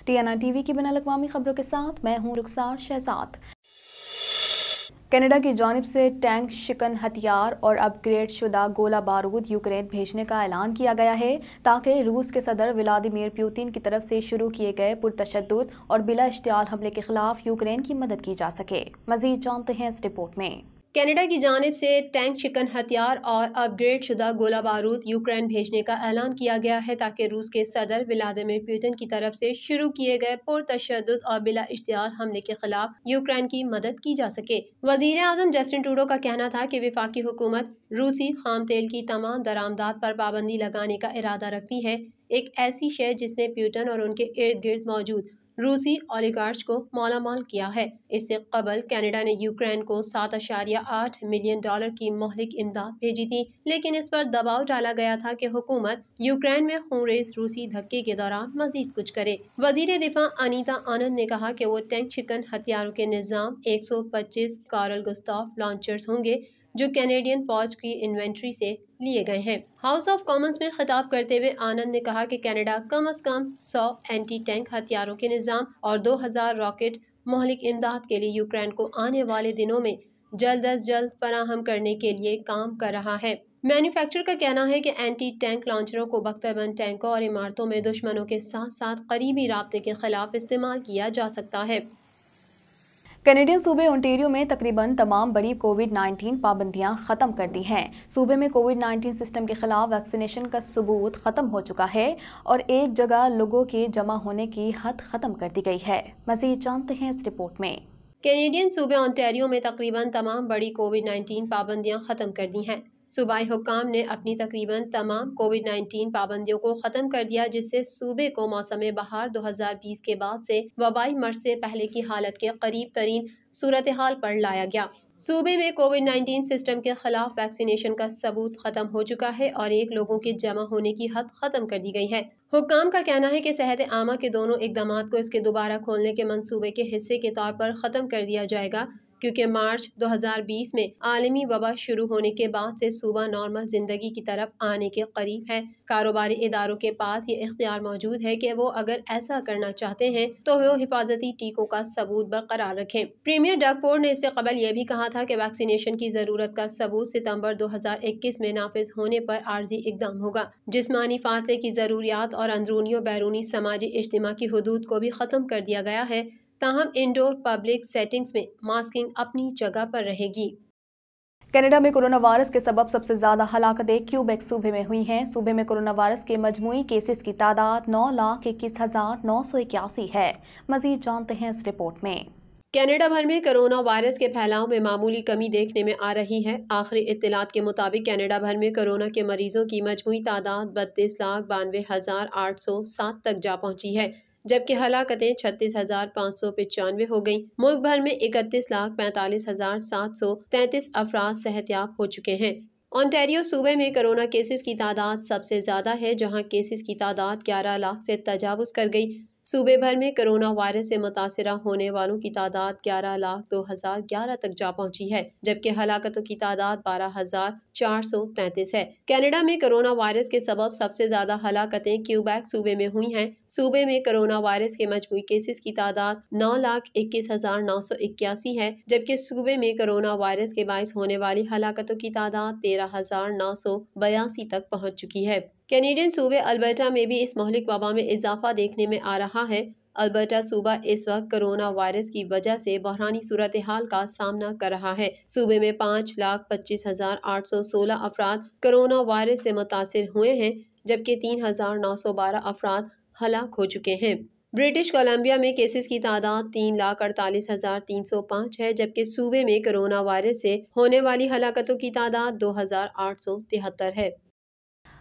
TNI TV की बिन-अल-अक़वामी खबरों के साथ मैं हूं रुखसार शहजाद। कनाडा की जानिब से टैंक, शिकन हथियार और अपग्रेड शुदा गोला बारूद यूक्रेन भेजने का ऐलान किया गया है ताकि रूस के सदर व्लादिमीर पुतिन की तरफ से शुरू किए गए पुरतशद्दुद और बिला इश्तियाल हमले के खिलाफ यूक्रेन की मदद की जा सके। मजीद जानते हैं इस रिपोर्ट में। कनाडा की जानिब से टैंक, शिकन हथियार और अपग्रेड शुदा गोला बारूद यूक्रेन भेजने का ऐलान किया गया है ताकि रूस के सदर व्लादिमीर पुतिन की तरफ से शुरू किए गए पुरतशद्दुद और बिला इश्तियाल हमले के खिलाफ यूक्रेन की मदद की जा सके। वजीर आजम जस्टिन ट्रूडो का कहना था कि वफाकी हुकूमत रूसी खाम तेल की तमाम दरामदात पर पाबंदी लगाने का इरादा रखती है, एक ऐसी शय जिसने पुतिन और उनके इर्द गिर्द मौजूद रूसी ओलिगार्च को मालामाल किया है। इससे कबल कनाडा ने यूक्रेन को $7.8 मिलियन की मौलिक इमदाद भेजी थी, लेकिन इस पर दबाव डाला गया था कि हुकूमत यूक्रेन में खूनरेज रूसी धक्के के दौरान मजीद कुछ करे। वजीर दिफा अनीता आनंद ने कहा कि वो टैंक, शिकन हथियारों के निज़ाम 125 कार्ल गुस्ताव लॉन्चर्स होंगे जो कैनेडियन फौज की इन्वेंट्री से लिए गए हैं। हाउस ऑफ कॉमन्स में खिताब करते हुए आनंद ने कहा कि कनाडा कम अज कम 100 एंटी टैंक हथियारों के निज़ाम और 2000 रॉकेट मौलिक इमदाद के लिए यूक्रेन को आने वाले दिनों में जल्द अज जल्द फराहम करने के लिए काम कर रहा है। मैन्युफैक्चरर का कहना है कि एंटी टैंक लॉन्चरों को बख्तरबंद टैंकों और इमारतों में दुश्मनों के साथ साथ करीबी राब्ते के खिलाफ इस्तेमाल किया जा सकता है। कैनेडियन सूबे ओंटारियो में तकरीबन तमाम बड़ी कोविड-19 पाबंदियां खत्म कर दी हैं। सूबे में कोविड-19 सिस्टम के खिलाफ वैक्सीनेशन का सबूत खत्म हो चुका है और एक जगह लोगों के जमा होने की हद खत्म कर दी गई है। मजीद जानते हैं इस रिपोर्ट में। कैनेडियन सूबे ओंटारियो में तकरीबन तमाम बड़ी कोविड-19 पाबंदियां खत्म कर दी हैं। सूबाई हुक्काम ने अपनी तकरीबन तमाम कोविड-19 पाबंदियों को खत्म कर दिया, जिससे सूबे को मौसम बहार 2020 के बाद से वबाई मर्ज से पहले की हालत के करीब तरीन सूरत हाल पर लाया गया। सूबे में कोविड-19 सिस्टम के खिलाफ वैक्सीनेशन का सबूत खत्म हो चुका है और एक लोगों के जमा होने की हद खत्म कर दी गई है। हुक्काम का कहना है कि सेहत आमा के दोनों इकदामात को इसके दोबारा खोलने के मंसूबे के हिस्से के तौर पर खत्म कर दिया जाएगा, क्योंकि मार्च 2020 में आलमी वबा शुरू होने के बाद से सूबा नॉर्मल जिंदगी की तरफ आने के करीब है। कारोबारी इदारों के पास ये इख्तियार मौजूद है कि वो अगर ऐसा करना चाहते हैं तो वो हिफाजती टीकों का सबूत बरकरार रखें। प्रीमियर डग फोर्ड ने इससे कबल यह भी कहा था कि वैक्सीनेशन की जरूरत का सबूत सितंबर 2021 में नाफिज होने पर आर्जी इकदाम होगा। जिस्मानी फासले की जरूरियात और अंदरूनी और बैरूनी समाजी इज्तिमा की हदूद को भी खत्म कर दिया गया है, ताहम इंडोर पब्लिक सेटिंग्स में मास्किंग अपनी जगह पर रहेगी। कनाडा में कोरोना वायरस के सबब सबसे ज्यादा हलाकतें क्यूबेक सूबे में हुई हैं। सूबे में कोरोना वायरस के मजमूई केसेस की तादाद 9,21,981 है। मजीद जानते हैं इस रिपोर्ट में। कनाडा भर में कोरोना वायरस के फैलाव में मामूली कमी देखने में आ रही है। आखिरी इत्तलात के मुताबिक कनाडा भर में कोरोना के मरीजों की मजमूई तादाद 32,92,807 तक जा पहुंची है, जबकि हलाकतें 36,595 हो गईं। मुल्क भर में 31,45,733 अफराद सेहतयाब हो चुके हैं। ओंटारियो सूबे में कोरोना केसेस की तादाद सबसे ज्यादा है, जहां केसेस की तादाद 11 लाख से तजावुज कर गई। सूबे भर में कोरोना वायरस से मुतासरा होने वालों की तादाद 11,02,011 तक जा पहुंची है, जबकि हलाकतों की तादाद 12,433 है। कनाडा में कोरोना वायरस के सबब सबसे ज्यादा हलाकतें क्यूबेक सूबे में हुई हैं। सूबे में कोरोना वायरस के मजमूई केसेस की तादाद 9,21,981 है, जबकि सूबे में कोरोना वायरस के बाइस होने वाली हलाकतों की तादाद 13,982 तक पहुँच चुकी है। कैनेडियन सूबे अल्बर्टा में भी इस मौलिक वबा में इजाफा देखने में आ रहा है। अल्बर्टा सूबा इस वक्त कोरोना वायरस की वजह से बहरानी सूरत हाल का सामना कर रहा है। सूबे में 5,25,816 अफराद कोरोना वायरस से मुतासिर हुए हैं, जबकि 3,912 अफराद हलाक हो चुके हैं। ब्रिटिश कोलंबिया में केसेस की तादाद 3,48,305 है, जबकि सूबे में कोरोना वायरस से होने वाली हलाकतों की तादाद 2,873 है।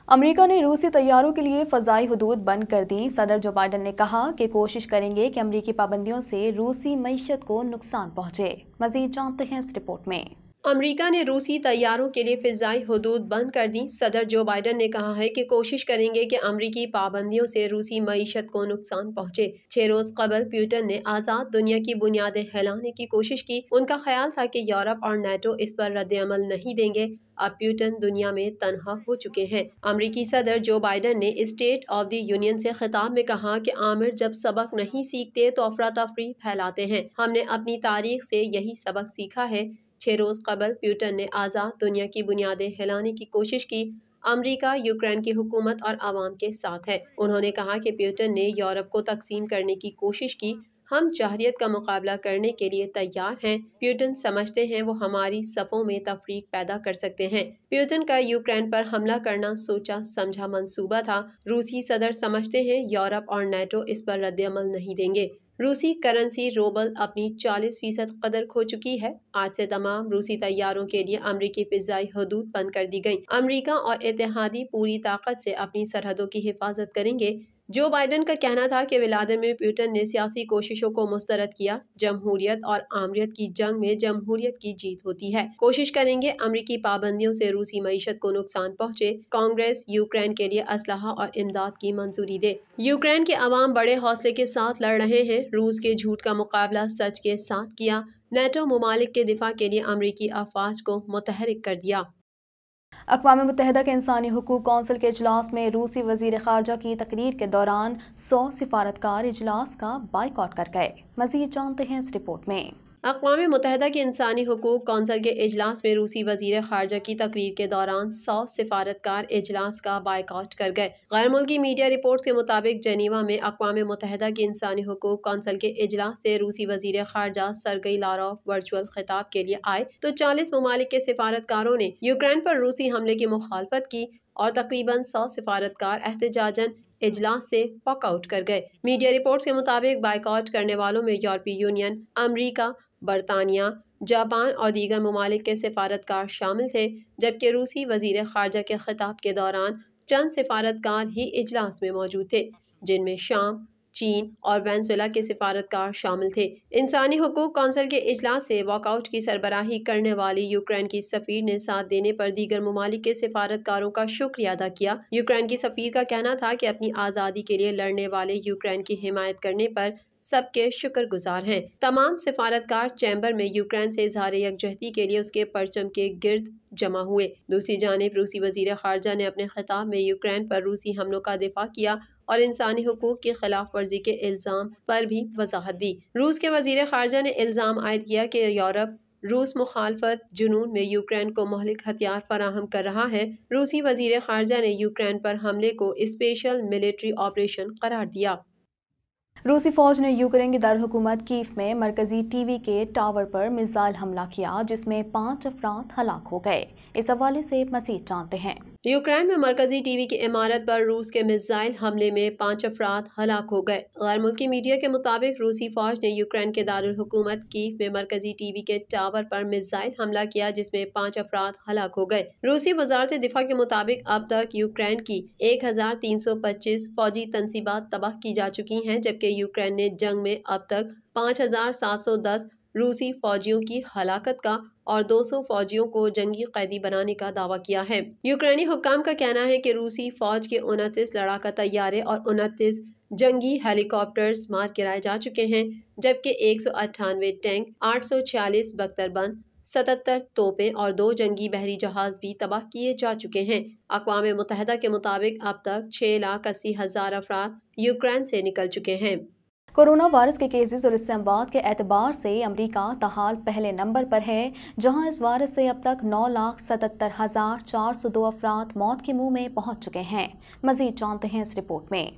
अमेरिका ने रूसी तैयारों के लिए फ़ज़ाई हदूद बंद कर दी। सदर जो बाइडन ने कहा कि कोशिश करेंगे कि अमेरिकी पाबंदियों से रूसी मईशत को नुकसान पहुंचे। मज़ीद जानते हैं इस रिपोर्ट में। अमेरिका ने रूसी तैयारों के लिए फिजाई हदूद बंद कर दी। सदर जो बाइडन ने कहा है कि कोशिश करेंगे कि अमेरिकी पाबंदियों से रूसी मईशत को नुकसान पहुंचे। 6 रोज कबल प्यूटन ने आज़ाद दुनिया की बुनियादें हिलाने की कोशिश की। उनका ख्याल था कि यूरोप और नेटो इस पर रद्द-ए-अमल नहीं देंगे। अब प्यूटन दुनिया में तनहा हो चुके हैं। अमेरिकी सदर जो बाइडन ने स्टेट ऑफ द यूनियन से खिताब में कहा कि आमिर जब सबक नहीं सीखते तो अफरा तफरी फैलाते हैं। हमने अपनी तारीख से यही सबक सीखा है। 6 रोज कबल प्यूटन ने आज़ाद दुनिया की बुनियादें हिलाने की कोशिश की। अमेरिका यूक्रेन की हुकूमत और आवाम के साथ है। उन्होंने कहा कि प्यूटन ने यूरोप को तकसीम करने की कोशिश की। हम जहरियत का मुकाबला करने के लिए तैयार हैं। प्यूटन समझते हैं वो हमारी सफ़ों में तफरीक पैदा कर सकते हैं। प्यूटन का यूक्रेन पर हमला करना सोचा समझा मंसूबा था। रूसी सदर समझते हैं यूरोप और नेटो इस पर रद्द-ए-अमल नहीं देंगे। रूसी करेंसी रूबल अपनी 40% कदर खो चुकी है। आज से तमाम रूसी तैयारों के लिए अमरीकी फिजाई हदूद बंद कर दी गई। अमरीका और इत्तेहादी पूरी ताकत से अपनी सरहदों की हिफाजत करेंगे। जो बाइडन का कहना था कि व्लादिमीर पुतिन ने सियासी कोशिशों को मुस्तरद किया। जमहूरियत और आमरियत की जंग में जमहूरियत की जीत होती है। कोशिश करेंगे अमरीकी पाबंदियों से रूसी मईशत को नुकसान पहुंचे। कांग्रेस यूक्रेन के लिए असलहा और इमदाद की मंजूरी दे। यूक्रेन के अवाम बड़े हौसले के साथ लड़ रहे हैं। रूस के झूठ का मुकाबला सच के साथ किया। नेटो मुमालिक के दिफा के लिए अमरीकी अफवाज को मुतहरिक कर दिया। अक़वाम मुत्तहिदा के इंसानी हुकूक कौंसिल के इजलास में रूसी वज़ीर ख़ारजा की तकरीर के दौरान 100 सिफारतकार इजलास का बाइकआउट कर गए। मज़ीद जानते हैं इस रिपोर्ट में। अक़वाम मुत्तहिदा के इंसानी हुकूक कौंसिल के इजलास में रूसी वज़ीर ख़ारजा की तकरीर के दौरान 100 सिफारतकार इजलास का बाइकआउट कर गए। गैर मुल्की मीडिया रिपोर्ट्स के मुताबिक जेनीवा में अक़वाम मुत्तहिदा के इंसानी हुकूक कौंसिल के इजलास से रूसी वज़ीर ख़ारजा सरगई लारोव वर्चुअल खिताब के लिए आए तो 40 ममालिक के सिफारतकारों ने यूक्रेन पर रूसी हमले की मुखालफत की और तकरीबन 100 सिफारतकार एहतजाजन इजलास से वॉकआउट कर गए। मीडिया रिपोर्ट्स के मुताबिक बाइकआउट करने वालों में यूरोपीय यूनियन, अमरीका, बरतानिया, जापान और दीगर ममालिक के सिफारतकार शामिल थे, जबकि रूसी वज़ीर ख़ारजा के खिताब के दौरान चंद सिफारतकार ही इजलास में मौजूद थे, जिनमें शाम, चीन और वेनेज़ुएला के सिफारतकार शामिल थे। इंसानी हुकूक कौंसिल के इजलास से वॉकआउट की सरबराही करने वाली यूक्रेन की सफ़ीर ने साथ देने पर दीगर ममालिक के सिफारतकारों का शुक्रिया अदा किया। यूक्रेन की सफ़ीर का कहना था कि अपनी आज़ादी के लिए लड़ने वाले यूक्रेन की हिमायत करने पर सबके शुक्रगुजार हैं। तमाम सिफारतकार चैम्बर में यूक्रेन से इजहार यकजहती के लिए उसके परचम के गिर्द जमा हुए। दूसरी जानिब रूसी वज़ीर ख़ारजा ने अपने खिताब में यूक्रेन पर रूसी हमलों का दिफा किया और इंसानी हुकूक की खिलाफ वर्जी के इल्ज़ाम पर भी वजाहत दी। रूस के वज़ीर ख़ारजा ने इल्ज़ाम आयद किया कि यूरोप रूस मुखालफत जुनून में यूक्रेन को महलिक हथियार फराहम कर रहा है। रूसी वज़ीर ख़ारजा ने यूक्रेन पर हमले को स्पेशल मिलिट्री ऑपरेशन करार दिया। रूसी फौज ने यूक्रेन की दारहुकूमत कीव में मरकजी टीवी के टावर पर मिसाइल हमला किया, जिसमें 5 अफराद हलाक हो गए। इस हवाले से मज़ीद जानते हैं। यूक्रेन में मरकजी टीवी की इमारत पर रूस के मिसाइल हमले में 5 अफराद हलाक हो गए। गैर मुल्की मीडिया के मुताबिक रूसी फौज ने यूक्रेन के दारुल हुकूमत कीव में मरकजी टीवी के टावर पर मिसाइल हमला किया, जिसमें 5 अफराद हलाक हो गए। रूसी वजारत दिफा के मुताबिक अब तक यूक्रेन की 1325 फौजी तनसीबात तबाह की जा चुकी हैं, जबकि यूक्रेन ने जंग में अब तक 5710 रूसी फौजियों की हलाकत का और 200 फौजियों को जंगी कैदी बनाने का दावा किया है। यूक्रेनी हुक्काम का कहना है कि रूसी फौज के 29 लड़ाका तैयारे और 29 जंगी हेलीकॉप्टर्स मार गिराए जा चुके हैं, जबकि 198 टैंक, 846 बख्तरबंद, 77 तोपें और 2 जंगी बहरी जहाज भी तबाह किए जा चुके हैं। अक़वाम मुत्तहिदा के मुताबिक अब तक 6,80,000 अफराद यूक्रेन से निकल चुके हैं। कोरोना वायरस के केसेस और इससे अमवात के एतबार से अमरीका ताहाल पहले नंबर पर है, जहां इस वायरस से अब तक 9,77,402 अफराद मौत के मुंह में पहुंच चुके हैं। मजीद जानते हैं इस रिपोर्ट में।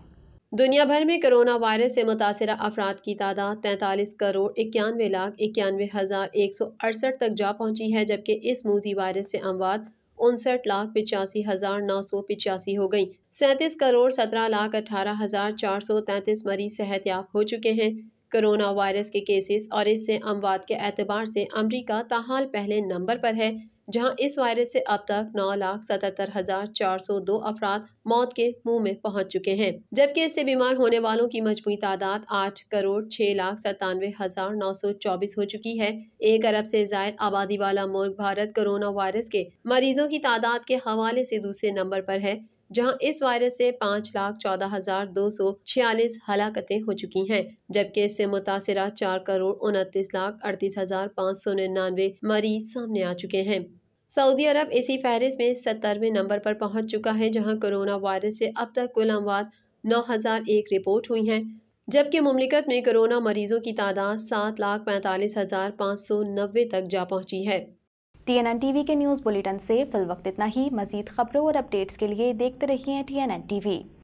दुनिया भर में कोरोना वायरस से मुतासिरा अफराद की तादाद 43,91,91,168 तक जा पहुंची है, जबकि इस मूजी वायरस से अमवात 59,85,985 हो गई। 37,17,18,433 मरीज सेहतयाब हो चुके हैं। कोरोना वायरस के केसेस और इससे अमवात के एतबार से अमरीका ताहाल पहले नंबर पर है, जहां इस वायरस से अब तक 9,77,402 अफराद मौत के मुंह में पहुंच चुके हैं, जबकि इससे बीमार होने वालों की मजमूई तादाद 8,06,97,924 हो चुकी है। 1 अरब से जायद आबादी वाला मुल्क भारत कोरोना वायरस के मरीजों की तादाद के हवाले से दूसरे नंबर पर है, जहां इस वायरस से 5,14,246 हलाकतें हो चुकी हैं, जबकि इससे मुतासिरा 4,39,38,599 मरीज सामने आ चुके हैं। सऊदी अरब इसी फहरिस्त में 70वें नंबर पर पहुंच चुका है, जहां कोरोना वायरस से अब तक कुल अमवात 9,001 रिपोर्ट हुई हैं, जबकि मुमलिकत में कोरोना मरीजों की तादाद 7,45,590 तक जा पहुंची है। TNN TV के न्यूज़ बुलेटिन से फिल वक्त इतना ही। मजीद खबरों और अपडेट्स के लिए देखते रहिए TNN TV।